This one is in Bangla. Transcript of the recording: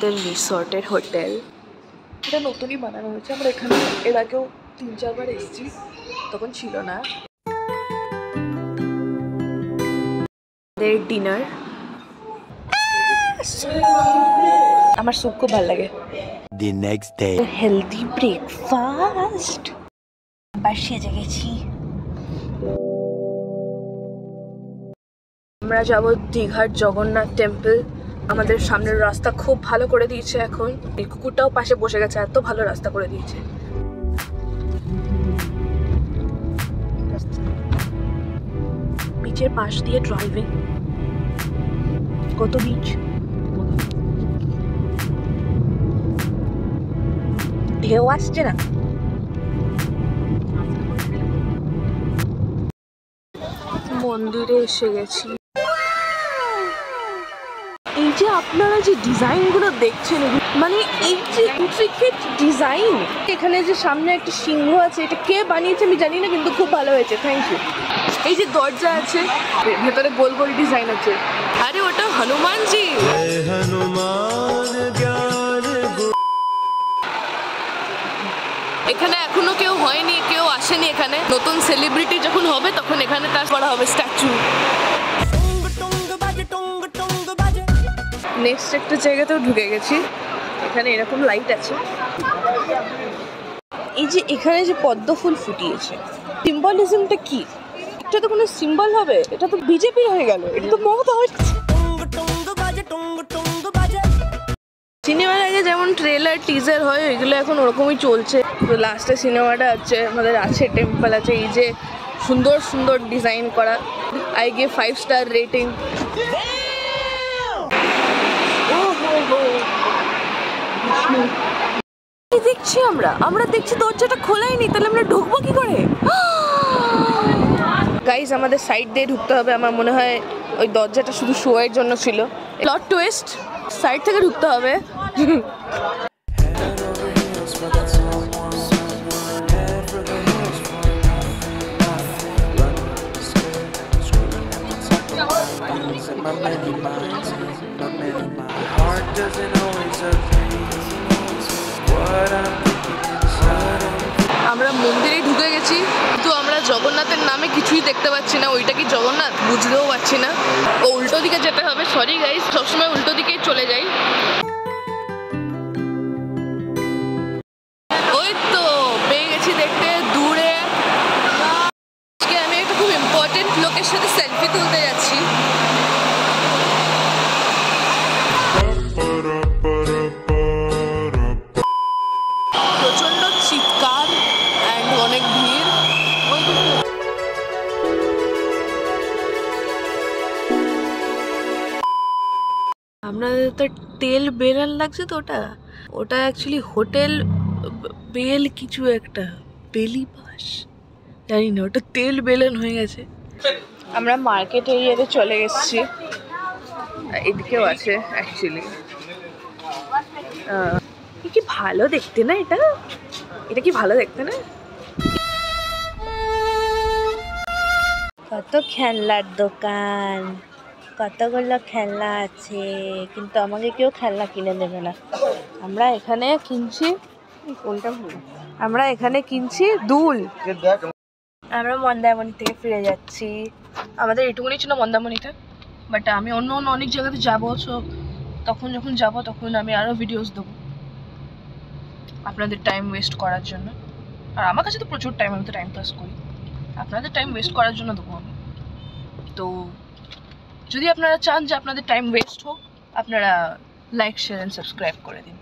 আমাদের রিসর্টের হোটেল। এটা নতুনই বানানো হয়েছে, আমরা এখানে এর আগেও 3-4 বার এসেছি, তখন ছিল না। ডিনার, আমার স্যুপ খুব ভালো লাগে। The next day, healthy breakfast. আবার সেজে গেছি। আমরা যাব দীঘার জগন্নাথ টেম্পল। আমাদের সামনের রাস্তা খুব ভালো করে দিয়েছে এখন। এই কুকুরটাও পাশে বসে গেছে, এত ভালো রাস্তা করে দিয়েছে। বিচের পাশ দিয়ে ড্রাইভিং। কত বিচ, ঢেউ আসছে না। মন্দিরে এসে গেছি। এই যে আপনারা যে ডিজাইনগুলো দেখছেন, মানে এই যে ইন্ট্রিকেট ডিজাইন, এখানে যে সামনে একটা সিংহ আছে, এটা কে বানিয়েছে আমি জানি না, কিন্তু খুব ভালো হয়েছে, থ্যাংক ইউ। এই যে দরজা আছে, ভেতরে গোল গোল ডিজাইন আছে। আরে ওটা হনুমানজি। এখানে এখনো কেউ হয়নি, কেউ আসেনি এখানে। নতুন সেলিব্রিটি যখন হবে তখন এখানে তার করা হবে স্ট্যাচু। নেক্সট একটা জায়গাতেও ঢুকে গেছি, এখানে এরকম লাইট আছে। এই যে এখানে যে পদ্ম ফুল ফুটিয়েছে, সিম্বলিজমটা কি? এটা তো কোনো সিম্বল হবে, এটা তো বিজেপি হয়ে গেল, এটা তো মমতা হচ্ছে। সিনেমার আগে যেমন ট্রেলার টিজার হয়, ওইগুলো এখন ওরকমই চলছে। তো লাস্টে সিনেমাটা আছে, আমাদের আছে টেম্পল আছে, এই যে সুন্দর সুন্দর ডিজাইন করা। I give 5 star rating. দেখছি আমরা দেখছি দরজাটা খোলাই নেই, তাহলে আমরা ঢুকবো কি করে? গাইজ, আমাদের সাইড দিয়ে ঢুকতে হবে। আমার মনে হয় ওই দরজাটা শুধু শো এর জন্য ছিল। প্লট টুইস্ট, সাইড থেকে ঢুকতে হবে। আমরা মন্দিরে ঢুকে গেছি, কিন্তু আমরা জগন্নাথের নামে কিছুই দেখতে পাচ্ছি না। ওইটা কি জগন্নাথ বুঝতেও পারছি না। ও উল্টো দিকে যেতে হবে। সরি গাইস, সবসময় উল্টো দিকেই চলে যাই। ওই তো পেয়ে গেছি দেখতে দূরে। আজকে আমি একটা খুব ইম্পর্টেন্ট লোকের সাথে সেলফি তুলতে যাচ্ছি। প্রচন্ড চিৎকার অ্যান্ড অনেক ভিড়। আপনাদের তো তেল বেলান লাগছে, তো ওটা অ্যাকচুয়ালি হোটেল বেল কিছু একটা, বেলি বাস জানি না, ওটা তেল বেলন হয়ে গেছে। আমরা মার্কেট এরিয়াতে চলে এসেছি, এদিকেও আছে অ্যাকচুয়ালি। কি ভালো দেখতে না এটা কি ভালো দেখতে না? কত খেলনার দোকান, কতগুলো খেলনা আছে, কিন্তু আমাকে কেউ খেলনা কিনে দেবে না। আমরা এখানে কিনছি দুল। আমরা মন্দারমণি থেকে ফিরে যাচ্ছি। আমাদের এটুকুনি ছিল মন্দারমণিটা, বাট আমি অন্য অনেক জায়গাতে যাবো। সো তখন যখন যাবো তখন আমি আরও ভিডিওস দেবো আপনাদের টাইম ওয়েস্ট করার জন্য। আর আমার কাছে তো প্রচুর টাইম, আমি তো টাইম পাস করি। আপনাদের টাইম ওয়েস্ট করার জন্য দেবো আমি। তো যদি আপনারা চান যে আপনাদের টাইম ওয়েস্ট হোক, আপনারা লাইক শেয়ার অ্যান্ড সাবস্ক্রাইব করে দিন।